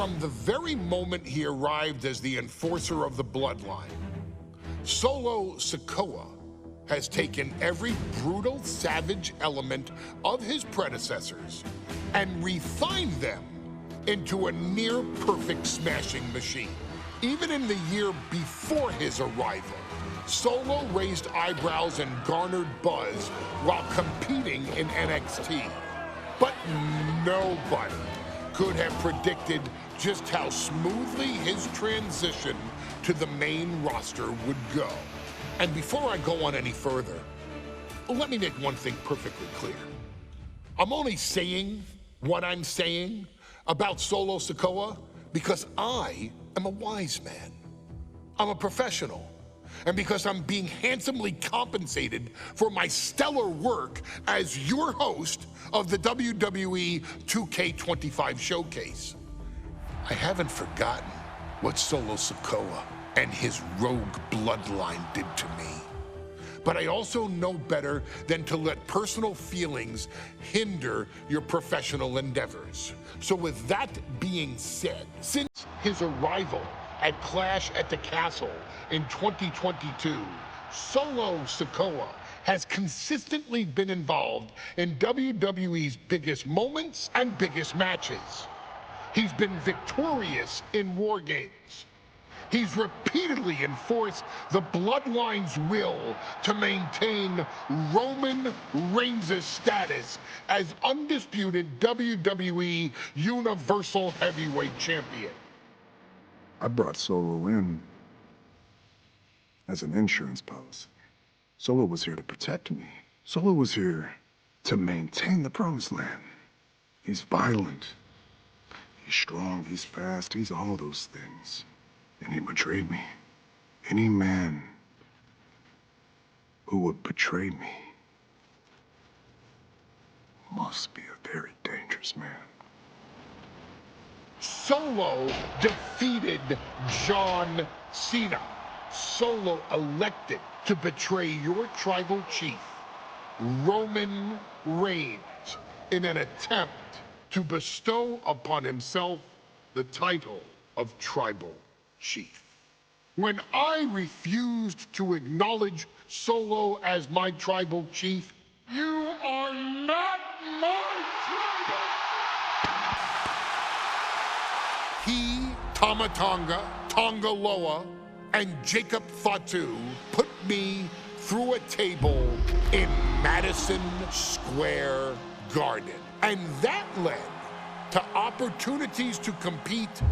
from the very moment he arrived as the enforcer of the bloodline, Solo Sikoa has taken every brutal, savage element of his predecessors and refined them into a near-perfect smashing machine. Even in the year before his arrival, Solo raised eyebrows and garnered buzz while competing in NXT. But nobody could have predicted just how smoothly his transition to the main roster would go. And before I go on any further, let me make one thing perfectly clear. I'm only saying what I'm saying about Solo Sikoa because I am a wise man. I'm a professional. And because I'm being handsomely compensated for my stellar work as your host of the WWE 2K25 showcase. I haven't forgotten what Solo Sikoa and his rogue bloodline did to me. But I also know better than to let personal feelings hinder your professional endeavors. So with that being said, since his arrival at Clash at the Castle in 2022, Solo Sikoa has consistently been involved in WWE's biggest moments and biggest matches. He's been victorious in War Games. He's repeatedly enforced the Bloodline's will to maintain Roman Reigns' status as undisputed WWE Universal Heavyweight Champion. I brought Solo in as an insurance policy. Solo was here to protect me. Solo was here to maintain the promised land. He's violent. He's strong. He's fast. He's all those things. And he betrayed me. Any man who would betray me must be a very dangerous man. Solo defeated John Cena. Solo elected to betray your tribal chief, Roman Reigns, in an attempt to bestow upon himself the title of tribal chief. When I refused to acknowledge Solo as my tribal chief, you are not my tribal! He, Tamatanga, Tongaloa, and Jacob Fatu put me through a table in Madison Square Garden. And that led to opportunities to compete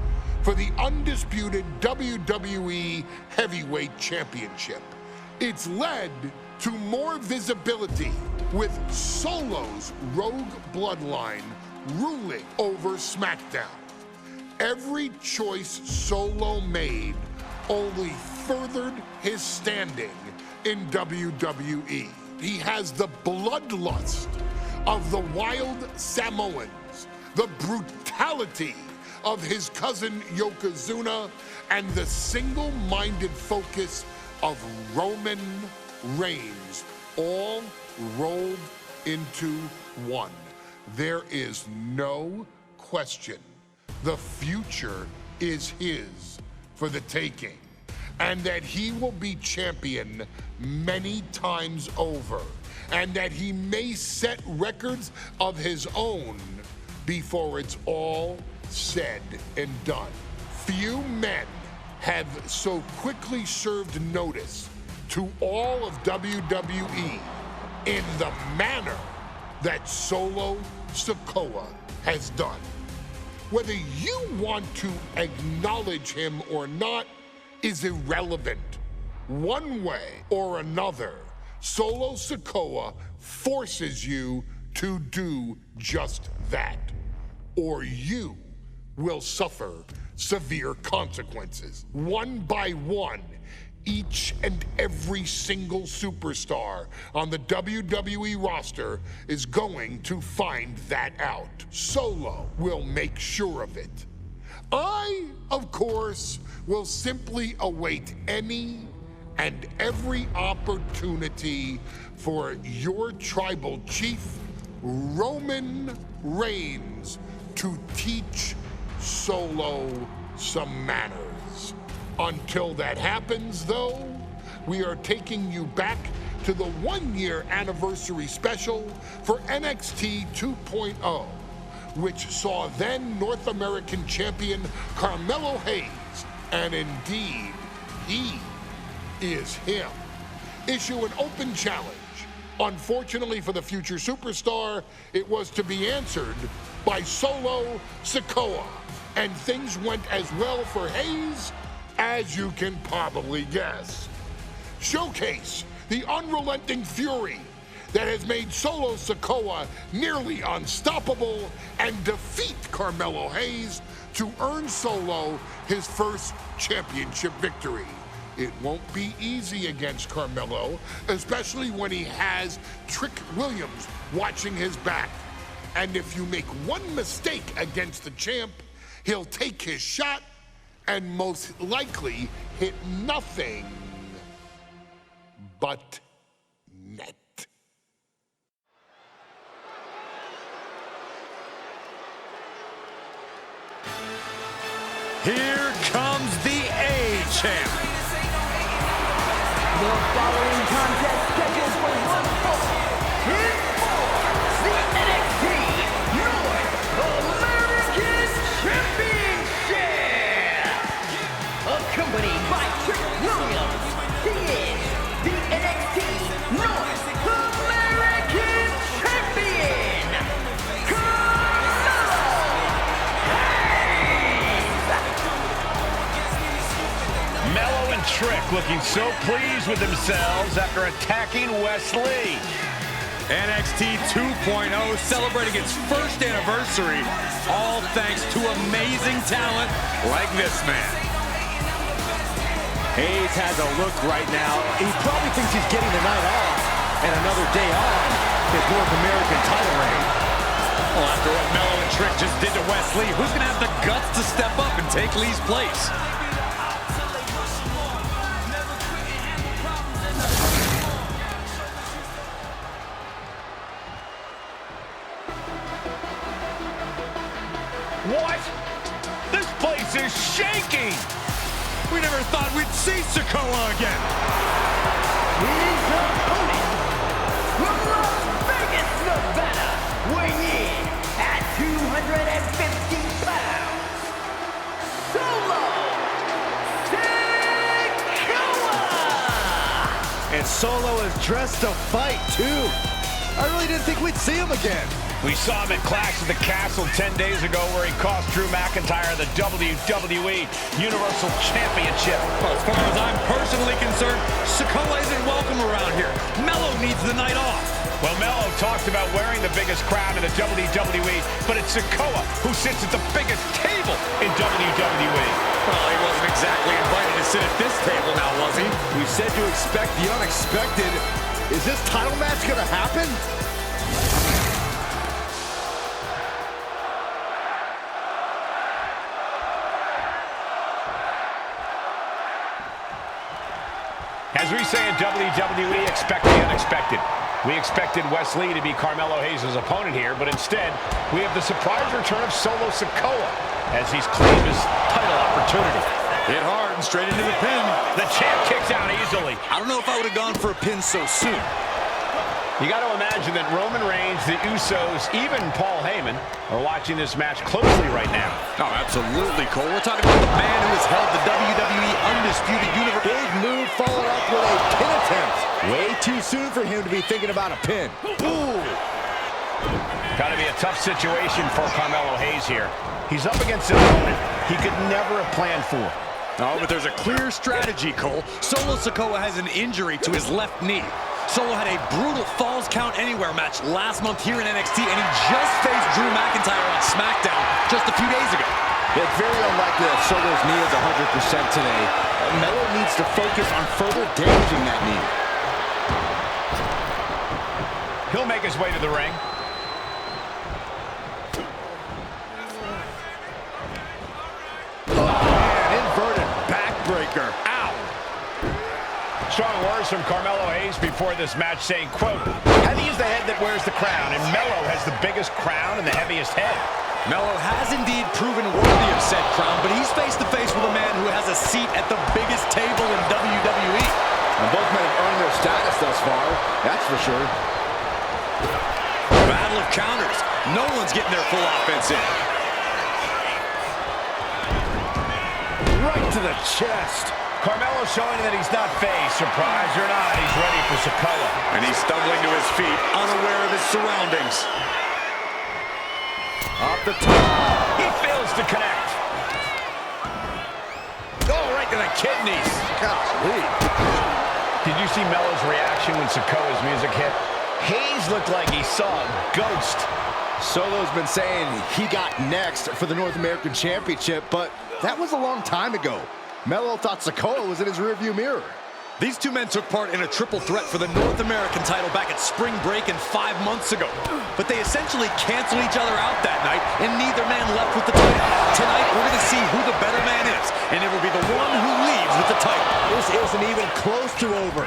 for the undisputed WWE Heavyweight Championship. It's led to more visibility with Solo's rogue bloodline ruling over SmackDown. Every choice Solo made only furthered his standing in WWE. He has the bloodlust of the wild Samoans, the brutality of his cousin Yokozuna, and the single-minded focus of Roman Reigns, all rolled into one. There is no question the future is his for the taking, and that he will be champion many times over, and that he may set records of his own before it's all said and done. Few men have so quickly served notice to all of WWE in the manner that Solo Sikoa has done. Whether you want to acknowledge him or not is irrelevant. One way or another, Solo Sikoa forces you to do just that, or you will suffer severe consequences. One by one, each and every single superstar on the WWE roster is going to find that out. Solo will make sure of it. I, of course, will simply await any and every opportunity for your tribal chief, Roman Reigns, to teach Solo some manners. Until that happens, though, we are taking you back to the one-year anniversary special for NXT 2.0, which saw then North American champion Carmelo Hayes, and indeed, he is him, issue an open challenge. Unfortunately for the future superstar, it was to be answered by Solo Sikoa, and things went as well for Hayes as you can probably guess. Showcase the unrelenting fury that has made Solo Sikoa nearly unstoppable and defeat Carmelo Hayes to earn Solo his first championship victory. It won't be easy against Carmelo, especially when he has Trick Williams watching his back. And if you make one mistake against the champ, he'll take his shot and most likely hit nothing but net. Here comes the A-Champ. The following contest scheduled for one fall is for the NXT North American Championship. Accompanied by Trick Williams, he is the NXT North American Champion, Carmelo Hayes. Mello and Trick looking so pleased with themselves after attacking Wesley. NXT 2.0 celebrating its first anniversary, all thanks to amazing talent like this man. Hayes has a look right now. He probably thinks he's getting the night off and another day off his North American title reign. Well, after what Mello and Trick just did to Wesley, who's going to have the guts to step up and take Lee's place? What? This place is shaking! We never thought we'd see Sikoa again. His opponent from Las Vegas, Nevada, weighing in at 250 pounds, Solo Sikoa! And Solo is dressed to fight, too. I really didn't think we'd see him again. We saw him at Clash at the Castle 10 days ago where he cost Drew McIntyre the WWE Universal Championship. Well, as far as I'm personally concerned, Sikoa isn't welcome around here. Mello needs the night off. Well, Mello talked about wearing the biggest crown in the WWE, but it's Sikoa who sits at the biggest table in WWE. Well, he wasn't exactly invited to sit at this table now, was he? We said to expect the unexpected. Is this title match going to happen? As we say in WWE, expect the unexpected. We expected Wesley to be Carmelo Hayes' opponent here, but instead, we have the surprise return of Solo Sikoa as he's claimed his title opportunity. Hit hard and straight into the pin. The champ kicks out easily. I don't know if I would have gone for a pin so soon. You got to imagine that Roman Reigns, the Usos, even Paul Heyman are watching this match closely right now. Oh, absolutely, Cole. We're talking about the man who has held the WWE Undisputed Universe. Big move followed up with a pin attempt. Way too soon for him to be thinking about a pin. Boom! Got to be a tough situation for Carmelo Hayes here. He's up against an opponent he could never have planned for. Oh, but there's a clear strategy, Cole. Solo Sikoa has an injury to his left knee. Solo had a brutal Falls Count Anywhere match last month here in NXT, and he just faced Drew McIntyre on SmackDown just a few days ago. It's very unlikely that Solo's knee is 100% today. Mello needs to focus on further damaging that knee. He'll make his way to the ring. Inverted backbreaker. Ow! Strong words from Carmelo Hayes before this match saying, quote, heavy is the head that wears the crown, and Mello has the biggest crown and the heaviest head. Melo has indeed proven worthy of said crown, but he's face-to-face with a man who has a seat at the biggest table in WWE. And both men have earned their status thus far, that's for sure. Battle of counters. No one's getting their full offense in. Right to the chest. Carmelo showing that he's not phased. Surprised or not, he's ready for Sikoa. And he's stumbling to his feet, unaware of his surroundings. Off the top. He fails to connect. Oh, right to the kidneys. Golly. Did you see Melo's reaction when Sikoa's music hit? Hayes looked like he saw a ghost. Solo's been saying he got next for the North American Championship, but that was a long time ago. Melo thought Sikoa was in his rearview mirror. These two men took part in a triple threat for the North American title back at spring break and 5 months ago. But they essentially canceled each other out that night, and neither man left with the title. Tonight, we're going to see who the better man is, and it will be the one who leaves with the title. This isn't even close to over.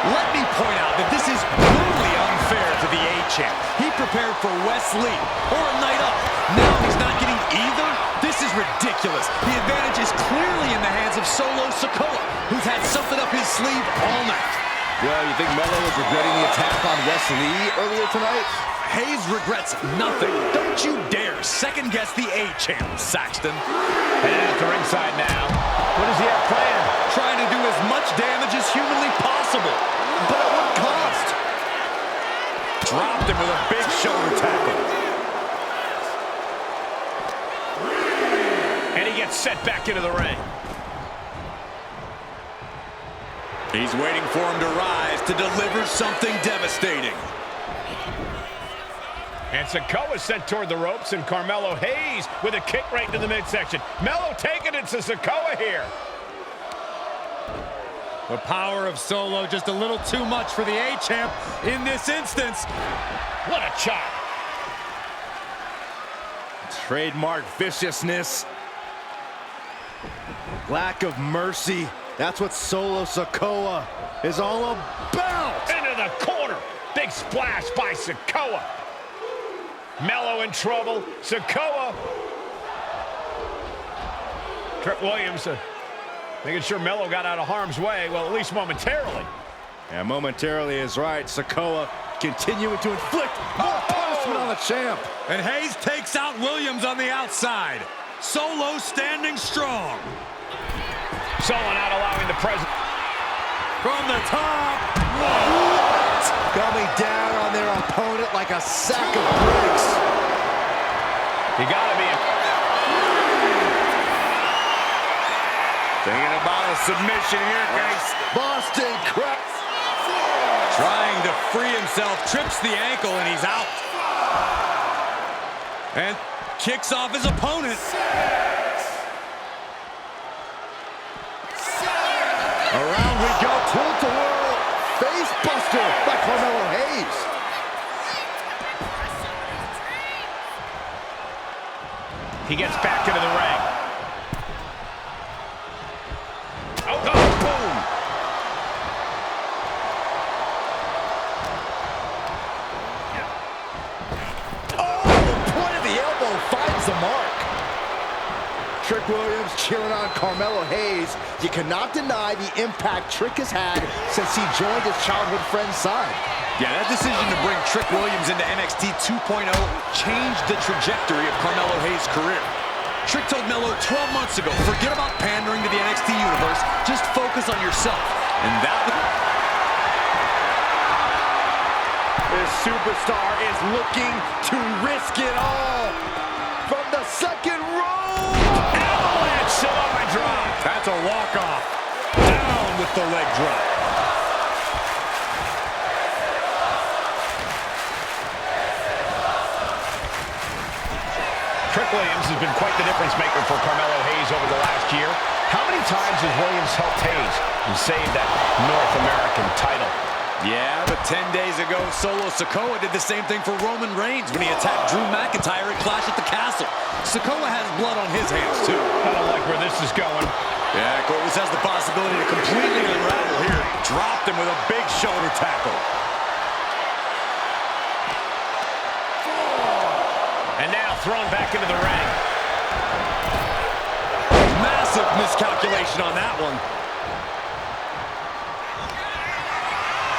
Let me point out that this is brutally unfair to the A-Champ. He prepared for Wesley or a night up. Now he's not getting either? This is ridiculous. The advantage is clearly in the hands of Solo Sikoa, who's had something up his sleeve all night. Well, you think Melo was regretting the attack on Wesley earlier tonight? Hayes regrets nothing. Don't you dare second-guess the A-Champ, Saxton. Headed out to ringside now. What does he have planned? Trying to do as much damage as humanly possible. But at what cost? Dropped him with a big shoulder tackle. And he gets set back into the ring. He's waiting for him to rise to deliver something devastating. And Sikoa sent toward the ropes, and Carmelo Hayes with a kick right into the midsection. Melo taking it to Sikoa here. The power of Solo just a little too much for the A-Champ in this instance. What a chop. Trademark viciousness. Lack of mercy. That's what Solo Sikoa is all about. Into the corner. Big splash by Sikoa. Melo in trouble. Sikoa. Trick Williams making sure Melo got out of harm's way. Well, at least momentarily. Yeah, momentarily is right. Sikoa continuing to inflict more punishment on the champ. And Hayes takes out Williams on the outside. Solo standing strong. Solo not allowing the present. From the top. What? Coming down on their opponent like a sack of bricks. You gotta be. Thinking about a submission here, guys. Boston Crab. Trying to free himself, trips the ankle, and he's out. And kicks off his opponent. Around we go, tilt-a-whirl, face buster by Carmelo Hayes. He gets back into the ring. Oh, boom! Oh, point of the elbow finds the mark. Trick Williams cheering on Carmelo Hayes. You cannot deny the impact Trick has had since he joined his childhood friend's side. Yeah, that decision to bring Trick Williams into NXT 2.0 changed the trajectory of Carmelo Hayes' career. Trick told Melo 12 months ago, forget about pandering to the NXT universe, just focus on yourself. And that This superstar is looking to risk it all. From the second row. Avalanche Samoa drop. That's a walk-off. Down with the leg drop. Trick Williams has been quite the difference maker for Carmelo Hayes over the last year. How many times has Williams helped Hayes and saved that North American title? Yeah, But 10 days ago, Solo Sikoa did the same thing for Roman Reigns when he attacked Drew McIntyre at Clash at the Castle. Sikoa has blood on his hands, too. I don't like where this is going. Yeah, Cole, this has the possibility to completely unravel here. Dropped him with a big shoulder tackle. And now thrown back into the ring. Massive miscalculation on that one.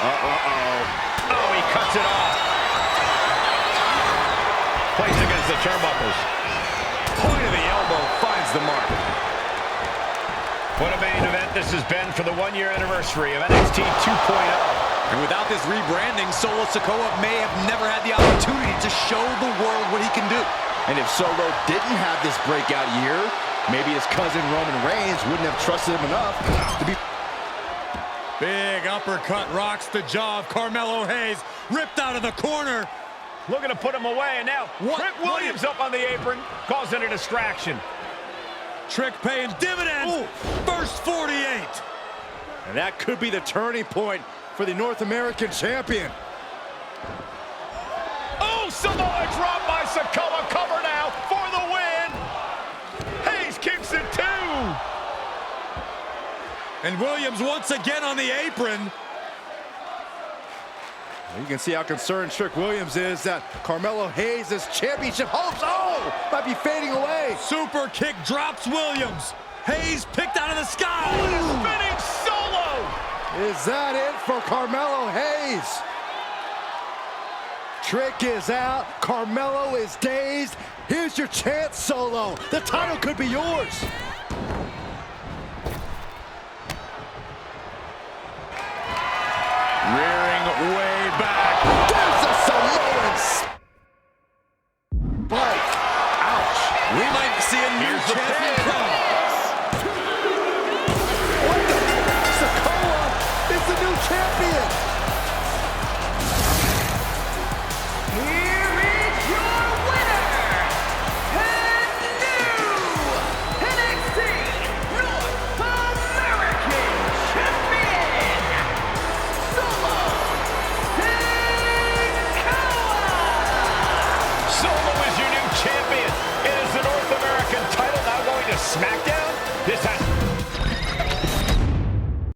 Oh, he cuts it off. Plays against the turnbuckles. Point of the elbow finds the mark. What a main event this has been for the one-year anniversary of NXT 2.0. And without this rebranding, Solo Sikoa may have never had the opportunity to show the world what he can do. And if Solo didn't have this breakout year, maybe his cousin Roman Reigns wouldn't have trusted him enough to be... Big uppercut rocks the jaw of Carmelo Hayes, ripped out of the corner. Looking to put him away, and now Trick Williams up on the apron, causing a distraction. Trick paying dividends. Ooh. First 48. And that could be the turning point for the North American champion. Oh, Samoa drop by Sikoa, cover now for the win. Hayes kicks it too. And Williams once again on the apron. You can see how concerned Trick Williams is that Carmelo Hayes' championship hopes, might be fading away. Super kick drops Williams. Hayes picked out of the sky. Spinning Solo. Is that it for Carmelo Hayes? Trick is out. Carmelo is dazed. Here's your chance, Solo. The title could be yours. Rearing way back.